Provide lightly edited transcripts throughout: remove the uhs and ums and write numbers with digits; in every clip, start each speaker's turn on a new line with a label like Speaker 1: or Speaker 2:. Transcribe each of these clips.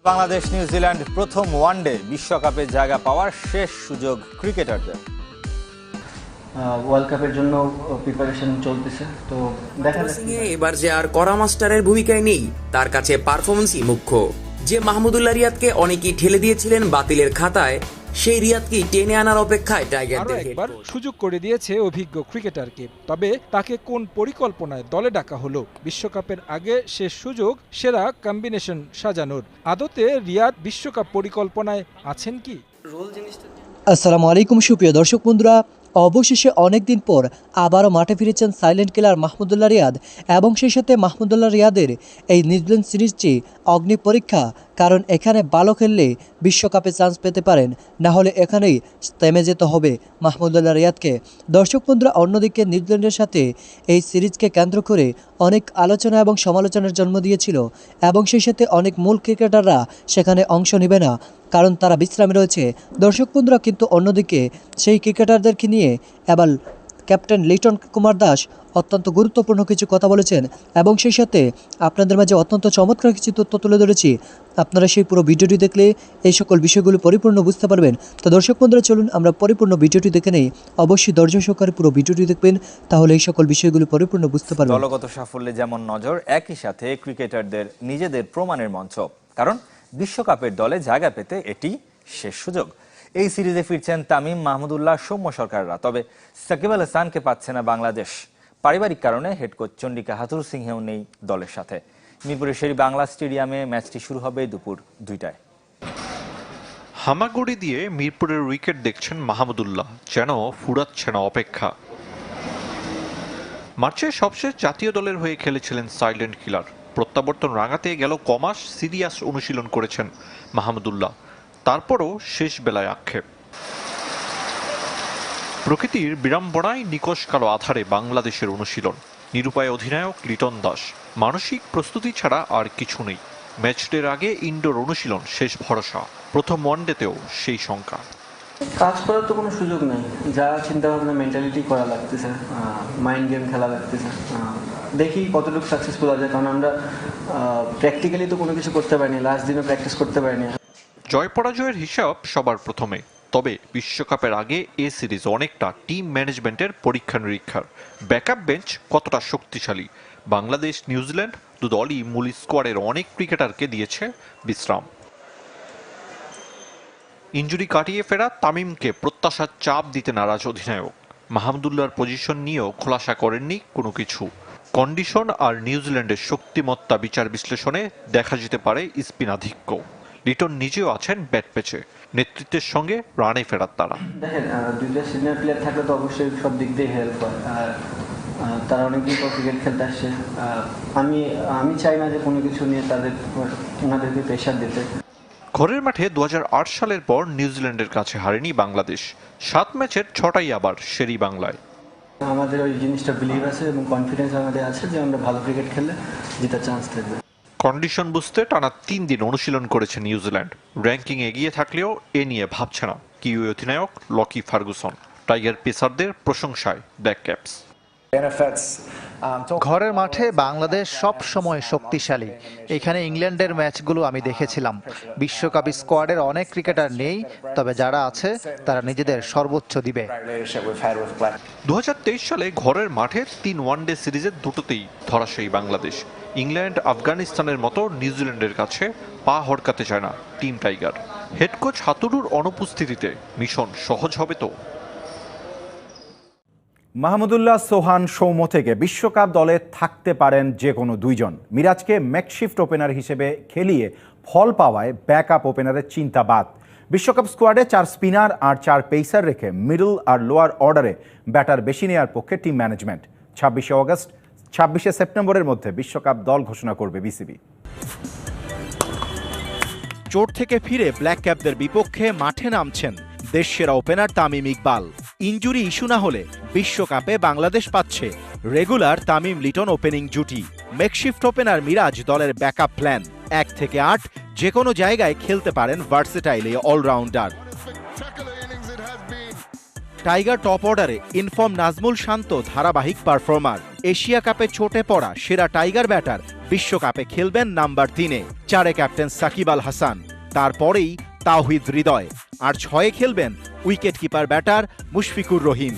Speaker 1: Bangladesh New Zealand প্রথম one day বিশ্বকাপে জায়গা পাওয়ার শেষ সুযোগ ক্রিকেটারদের।
Speaker 2: ওয়ার্ল্ড কাপের জন্য প্রিপারেশন চলতেছে, তো দেখা যাচ্ছে
Speaker 3: এবার যে আর করা মাস্টারের ভূমিকায় নেই, তার কাছে পারফরমেন্সই মুখ্য। যে মাহমুদুল্লাহ রিয়াদকে অনেকেই ঠেলে দিয়েছিলেন বাতিলের খাতায়, সেই রিয়াদকেই টেনে আনার অপেক্ষায় টাইগারদের।
Speaker 4: একবার সুযোগ করে দিয়েছে অভিজ্ঞ ক্রিকেটারকে, তবে তাকে কোন পরিকল্পনায় দলে ডাকা হলো? বিশ্বকাপের আগে শেষ সুযোগ সেরা কম্বিনেশন সাজানোর। আদতে রিয়াদ বিশ্বকাপ পরিকল্পনায় আছেন কি?
Speaker 5: আসসালামু আলাইকুম সুপ্রিয় দর্শক বন্ধুরা, অবশেষে অনেকদিন পর আবারও মাঠে ফিরেছেন সাইলেন্ট কিলার মাহমুদুল্লাহ রিয়াদ এবং সেই সাথে মাহমুদুল্লাহ রিয়াদের এই নিউজিল্যান্ড সিরিজটি অগ্নি পরীক্ষা। কারণ এখানে ভালো খেললে বিশ্বকাপে চান্স পেতে পারেন, না হলে এখানেই থেমে যেতে হবে মাহমুদুল্লাহ রিয়াদকে। দর্শক বন্ধুরা, অন্যদিকে নিউজিল্যান্ডের সাথে এই সিরিজকে কেন্দ্র করে অনেক আলোচনা এবং সমালোচনার জন্ম দিয়েছিল এবং সেই সাথে অনেক মূল ক্রিকেটাররা সেখানে অংশ নেবে না, কারণ তারা বিশ্রামে রয়েছে। দর্শক বন্ধুরা, কিন্তু অন্যদিকে সেই ক্রিকেটারদেরকে নিয়ে এবার ক্যাপ্টেন লিটন কুমার দাস অত্যন্ত গুরুত্বপূর্ণ কিছু কথা বলেছেন এবং সেই সাথে আপনাদের মাঝে অত্যন্ত চমৎকার কিছু তথ্য তুলে ধরেছি। আপনারা সেই পুরো ভিডিওটি দেখলে এই সকল বিষয়গুলো পরিপূর্ণ বুঝতে পারবেন। তো দর্শক বন্ধুরা, চলুন আমরা পরিপূর্ণ ভিডিওটি দেখে নেই। অবশ্যই ধৈর্য সহকারে পুরো ভিডিওটি দেখবেন, তাহলে এই সকল বিষয়গুলো পরিপূর্ণ বুঝতে পারবেন।
Speaker 1: দলগত সাফল্যে যেমন নজর, একই সাথে ক্রিকেটারদের নিজেদের প্রমাণের মঞ্চ। কারণ বিশ্বকাপের দলে জায়গা পেতে এটি শেষ সুযোগ। এই সিরিজে ফিরছেন তামিম, মাহমুদুল্লাহ, সৌম্য সরকাররা। তবে সাকিব আল হাসানকে পাচ্ছে না বাংলাদেশ। পারিবারিক কারণে হেড কোচ চন্ডিকা হাথুর সিংহেও নেই দলের সাথে। মিরপুরের শেরি বাংলা স্টেডিয়ামে ম্যাচটি শুরু হবে দুপুর 2টায়।
Speaker 6: হামাগুড়ি দিয়ে মিরপুরের উইকেট দেখছেন মাহমুদুল্লাহ, যেন ফুরাচ্ছে না অপেক্ষা। মার্চে সবশেষ জাতীয় দলের হয়ে খেলেছিলেন সাইলেন্ট কিলার। প্রত্যাবর্তন রাঙাতে গেল কমাস সিরিয়াস অনুশীলন করেছেন মাহমুদুল্লাহ, তারপরও শেষ বেলায় আক্ষেপ। প্রকৃতির বিড়ম্বনায় নিকশ কালো আধারে বাংলাদেশের অনুশীলন। নিরুপায় অধিনায়ক লিটন দাস। মানসিক প্রস্তুতি ছাড়া আর কিছু নেই। ম্যাচডের আগে ইনডোর অনুশীলন শেষ ভরসা। প্রথম ওয়ানডেতেও সেই শঙ্কা।
Speaker 2: কাজ করার তো কোনো সুযোগ নেই, যা চিন্তা ভাবনা মেন্টালিটি করা লাগতেছে, মাইন্ড গেম খেলা লাগতেছে। দেখি কতটুকু সাকসেসফুল আছে, কারণ আমরা প্র্যাকটিক্যালি তো কোনো কিছু করতে পারিনি, লাস্ট দিনও প্র্যাকটিস করতে পারিনি।
Speaker 6: জয় পরাজয়ের হিসাব সবার প্রথমে, তবে বিশ্বকাপের আগে এ সিরিজ অনেকটা টিম ম্যানেজমেন্টের পরীক্ষা নিরীক্ষার। ব্যাকআপ বেঞ্চ কতটা শক্তিশালী? বাংলাদেশ নিউজিল্যান্ড দু দলই মূল স্কোয়াডের অনেক ক্রিকেটারকে দিয়েছে বিশ্রাম। ইনজুরি কাটিয়ে ফেরা তামিমকে প্রত্যাশার চাপ দিতে নারাজ অধিনায়ক। মাহমুদুল্লাহর পজিশন নিয়েও খোলাসা করেননি কোনো কিছু। কন্ডিশন আর নিউজিল্যান্ডের শক্তিমত্তা বিচার বিশ্লেষণে দেখা যেতে পারে স্পিন আধিক্য। লিটন নিজেও আছেন ব্যাট পেচে, নেতৃত্বের সঙ্গে রানে ফেরার তারা।
Speaker 2: দেখেন, দুইটা সিনিয়র প্লেয়ার থাকলে তো অবশ্যই সব দিক দিয়ে হেল্প হয়, আর তারা অনেকদিন পর ক্রিকেট খেলতে আসছে। আমি চাই না যে কোনো কিছু নিয়ে ওনাদেরকে প্রেশার দিতে।
Speaker 6: ঘরের মাঠে 2008 সালের পর নিউজিল্যান্ডের কাছে হারেনি বাংলাদেশ। 7 ম্যাচের 6টাই আবার শেরি বাংলায়।
Speaker 2: আমাদের ওই জিনিসটা বিলিভ আছে এবং কনফিডেন্স আমাদের আছে যে আমরা ভালো ক্রিকেট খেললে জেতার চান্স থাকবে।
Speaker 6: কন্ডিশন বুঝতে টানা 3 দিন অনুশীলন করেছে নিউজিল্যান্ড। র্যাঙ্কিং এগিয়ে থাকলেও এ নিয়ে ভাবছে না কিউই অধিনায়ক লকি ফার্গুসন। টাইগার পেসারদের প্রশংসায় ব্ল্যাক ক্যাপস।
Speaker 7: ঘরের মাঠে বাংলাদেশ সব সময় শক্তিশালী। এখানে ইংল্যান্ডের ম্যাচগুলো আমি দেখেছিলাম। বিশ্বকাপ স্কোয়াডের অনেক ক্রিকেটার নেই, তবে যারা আছে তারা নিজেদের সর্বোচ্চ দিবে।
Speaker 6: 2023 সালে ঘরের মাঠে 3 ওয়ানডে সিরিজের দুটোতেই ধরাশায়ী বাংলাদেশ। ইংল্যান্ড, আফগানিস্তানের মতো নিউজিল্যান্ডের কাছে পা হড়কাতে চায় না টিম টাইগার। হেড কোচ হাতুরুর অনুপস্থিতিতে মিশন সহজ হবে তো?
Speaker 8: মাহমুদুল্লাহ, সোহান, সৌম্য থেকে বিশ্বকাপ দলে থাকতে পারেন যে কোনো দুইজন। মিরাজকে মেকশিফট ওপেনার হিসেবে খেলিয়ে ফল পাওয়ায় ব্যাকআপ ওপেনারের চিন্তা বাদ। বিশ্বকাপ স্কোয়াডে 4 স্পিনার আর 4 পেসার রেখে মিডল আর লোয়ার অর্ডারে ব্যাটার বেশি নেওয়ার পক্ষে টিম ম্যানেজমেন্ট। 26শে সেপ্টেম্বরের মধ্যে বিশ্বকাপ দল ঘোষণা করবে বিসিবি।
Speaker 9: চোট থেকে ফিরে ব্ল্যাক ক্যাপদের বিপক্ষে মাঠে নামছেন দেশসেরা opener Tamim Iqbal. Injury issue না হলে বিশ্বকাপে বাংলাদেশ পাচ্ছে রেগুলার তামিম লিটন ওপেনিং জুটি। মেকশিফট ওপেনার মিরাজ দলের ব্যাকআপ প্ল্যান। 1 থেকে 8 যে কোনো জায়গায় খেলতে পারেন ভার্সেটাইল এই অলরাউন্ডার। টাইগার টপ অর্ডারে ইনফর্ম নাজমুল শান্ত ধারাবাহিক পারফর্মার। এশিয়া কাপে চোটে পড়া সেরা টাইগার ব্যাটার বিশ্বকাপে খেলবেন নাম্বার 3-এ, 4-এ ক্যাপ্টেন সাকিব আল হাসান, তারপরেই তাওহিদ হৃদয়, আর 6-এ খেলবেন wicket keeper batter Mushfiqur Rahim.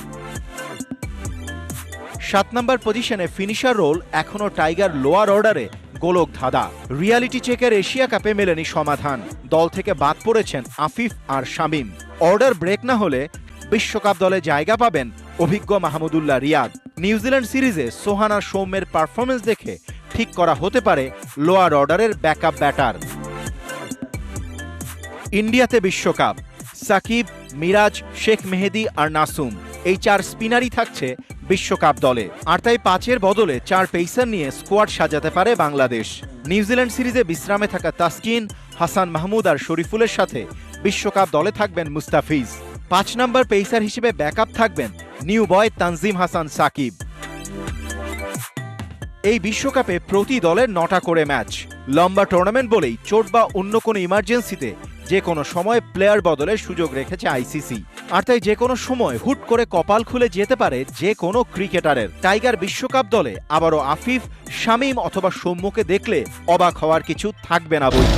Speaker 9: 7 নম্বর পজিশনে ফিনিশার রোল এখনো টাইগার লোয়ার অর্ডারে গোলক ধাঁধা। রিয়ালিটি চেকের এশিয়া কাপে মেলেনি সমাধান, দল থেকে বাদ পড়েছেন আফিফ আর শামীম। অর্ডার ব্রেক না হলে বিশ্বকাপ দলে জায়গা পাবেন অভিজ্ঞ মাহমুদুল্লাহ রিয়াদ। নিউজিল্যান্ড সিরিজে সোহান আর সৌম্যের পারফরমেন্স দেখে ঠিক করা হতে পারে লোয়ার অর্ডারের ব্যাকআপ ব্যাটার। ইন্ডিয়াতে বিশ্বকাপ, সাকিব, মিরাজ, শেখ মেহেদি আর নাসুম, এই 4 স্পিনারই থাকছে বিশ্বকাপ দলে। আর তাই 5-এর বদলে 4 পেসার নিয়ে স্কোয়াড সাজাতে পারে বাংলাদেশ। নিউজিল্যান্ড সিরিজে বিশ্রামে থাকা তাসকিন, হাসান মাহমুদ আর শরীফুলের সাথে বিশ্বকাপ দলে থাকবেন মুস্তাফিজ। 5 নম্বর পেসার হিসেবে ব্যাকআপ থাকবেন নিউ বয় তানজিম হাসান সাকিব। এই বিশ্বকাপে প্রতি দলের 9টা করে ম্যাচ। লম্বা টুর্নামেন্ট বলেই চোট বা অন্য কোনো ইমার্জেন্সিতে যে কোনো সময় প্লেয়ার বদলের সুযোগ রেখেছে আইসিসি। আর তাই যে কোনো সময় হুট করে কপাল খুলে যেতে পারে যে কোনো ক্রিকেটারের। টাইগার বিশ্বকাপ দলে আবারও আফিফ, শামীম অথবা সৌম্যকে দেখলে অবাক হওয়ার কিছু থাকবে না বই।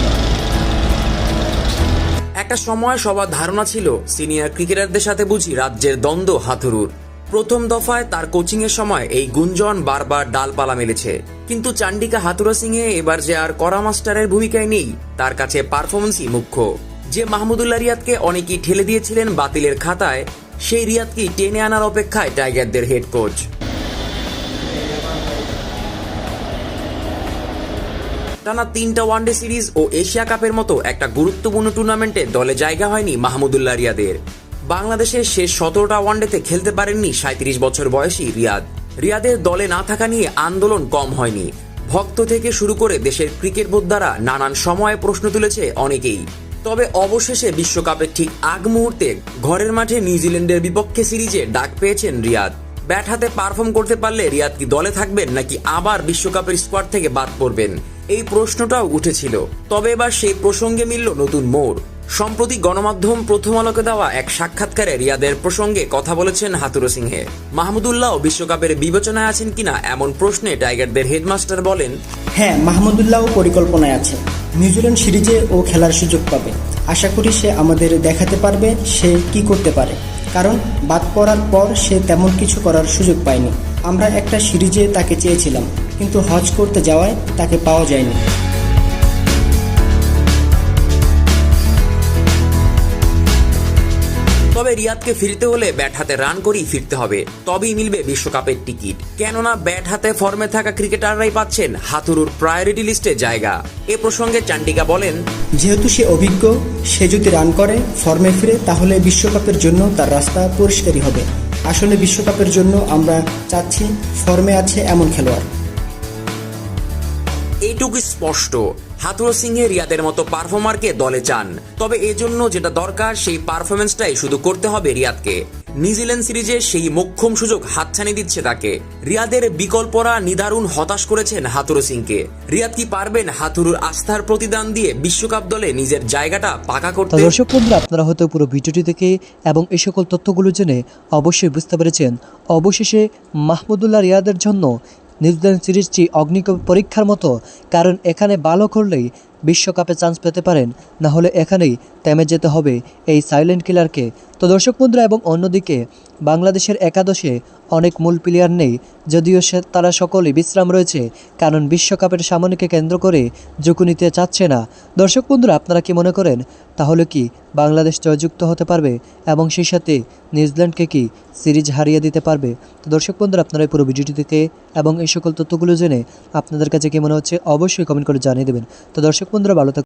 Speaker 3: একটা সময় সবার ধারণা ছিল সিনিয়র ক্রিকেটারদের সাথে বুঝি রাজ্যের দ্বন্দ্ব হাথুরুর। প্রথম দফায় তার কোচিং এর সময় এই গুঞ্জন বারবার ডালপালা মেলেছে, কিন্তু চান্ডিকা হাথুরা সিংহে এবার যে আর কড়া মাস্টারের ভূমিকায় নেই, তার কাছে পারফরমেন্সই মুখ্য। যে মাহমুদুল্লাহ রিয়াদকে অনেকেই ঠেলে দিয়েছিলেন বাতিলের খাতায়, সেই রিয়াদকেই টেনে আনার অপেক্ষায় টাইগারদের হেড কোচ। টানা 3টা ওয়ানডে সিরিজ ও এশিয়া কাপের মতো একটা গুরুত্বপূর্ণ টুর্নামেন্টে দলে জায়গা হয়নি মাহমুদুল্লাহ রিয়াদের। বাংলাদেশের শেষ 17টা ওয়ানডেতে খেলতে পারেননি 37 বছর বয়সী রিয়াদ। রিয়াদের দলে না থাকা নিয়ে আন্দোলন কম হয়নি। ভক্ত থেকে শুরু করে দেশের ক্রিকেট বোদ্ধারা নানান সময়ে প্রশ্ন তুলেছে অনেকেই। তবে অবশেষে বিশ্বকাপের ঠিক আগ মুহূর্তে ঘরের মাঠে নিউজিল্যান্ডের বিপক্ষে সিরিজে ডাক পেয়েছেন রিয়াদ। ব্যাট হাতে পারফর্ম করতে পারলে রিয়াদ কি দলে থাকবেন নাকি আবার বিশ্বকাপের স্কোয়াড থেকে বাদ পড়বেন, এই প্রশ্নটাও উঠেছিল। তবে এবার সেই প্রসঙ্গে মিলল নতুন মোড়। সম্প্রতি গণমাধ্যম প্রথম আলোকে দেওয়া এক সাক্ষাৎকারে রিয়াদের প্রসঙ্গে কথা বলেছেন হাথুরু সিংহে। মাহমুদুল্লাহ বিশ্বকাপের বিবেচনায় আছেন কিনা এমন প্রশ্নে টাইগারদের হেডমাস্টার বলেন,
Speaker 10: হ্যাঁ, মাহমুদুল্লাহ পরিকল্পনায় আছে। নিউজিল্যান্ড সিরিজে ও খেলার সুযোগ পাবে। আশা করি সে আমাদের দেখাতে পারবে সে কি করতে পারে, কারণ বাদ পড়ার পর সে তেমন কিছু করার সুযোগ পায়নি। আমরা একটা সিরিজে তাকে চেয়েছিলাম, কিন্তু হজ করতে যাওয়ায় তাকে পাওয়া যায়নি।
Speaker 3: তবে রিয়াদকে ফিরতে হলে ব্যাট হাতে রান করেই ফিরতে হবে, তবেই মিলবে বিশ্বকাপের টিকিট। কেননা ব্যাট হাতে ফর্মে থাকা ক্রিকেটাররাই পাচ্ছেন হাথুরুর প্রায়োরিটি লিস্টে জায়গা। এ প্রসঙ্গে চান্ডিকা বলেন,
Speaker 10: যেহেতু সে অভিজ্ঞ, সে যদি রান করে ফর্মে ফিরে তাহলে বিশ্বকাপের জন্য তার রাস্তা পরিষ্কারই হবে। আসলে বিশ্বকাপের জন্য আমরা চাচ্ছি ফর্মে আছে এমন খেলোয়াড়।
Speaker 3: এইটুকু স্পষ্ট, হাথুরু সিংহে রিয়াদের মতো পারফর্মারকে দলে চান। তবে এজন্য যেটা দরকার সেই পারফরমেন্সটাই শুধু করতে হবে রিয়াদকে। নিউজিল্যান্ড সিরিজে সেই মোক্ষম সুযোগ হাতছানি দিচ্ছে তাকে। রিয়াদের বিকল্পরা নিদারুণ হতাশ করেছেন হাথুরু সিংকে। রিয়াদ কি পারবেন হাথুরুর আস্থার প্রতিদান দিয়ে বিশ্বকাপ দলে নিজের জায়গাটা পাকা করতে?
Speaker 5: দর্শক বন্ধুরা, আপনারা হয়তো পুরো ভিডিওটি দেখে এবং এই সকল তথ্যগুলো জেনে অবশ্যই বুঝতে পেরেছেন অবশেষে মাহমুদুল্লাহ রিয়াদের জন্য নিউজিল্যান্ড সিরিজটি অগ্নি পরীক্ষার মতো, কারণ এখানে ভালো করলেই বিশ্বকাপে চান্স পেতে পারেন, না হলে এখানেই থেমে যেতে হবে এই সাইলেন্ট কিলারকে। তো দর্শক বন্ধুরা, এবং অন্যদিকে বাংলাদেশের একাদশে অনেক মূল প্লেয়ার নেই, যদিও তারা সকলেই বিশ্রাম রয়েছে, কারণ বিশ্বকাপের সামনেকে কেন্দ্র করে ঝুঁকি নিতে চাচ্ছে না। দর্শক বন্ধুরা, আপনারা কি মনে করেন তাহলে কি বাংলাদেশ জয়যুক্ত হতে পারবে এবং সেই সাথে নিউজিল্যান্ডকে কি সিরিজ হারিয়ে দিতে পারবে? তো দর্শক বন্ধুরা, আপনারা পুরো ভিডিওটি দেখে এবং এই সকল তথ্যগুলো জেনে আপনাদের কাছে কি মনে হচ্ছে অবশ্যই কমেন্ট করে জানিয়ে দেবেন। তো দর্শক বন্ধুরা, ভালো থাকুন।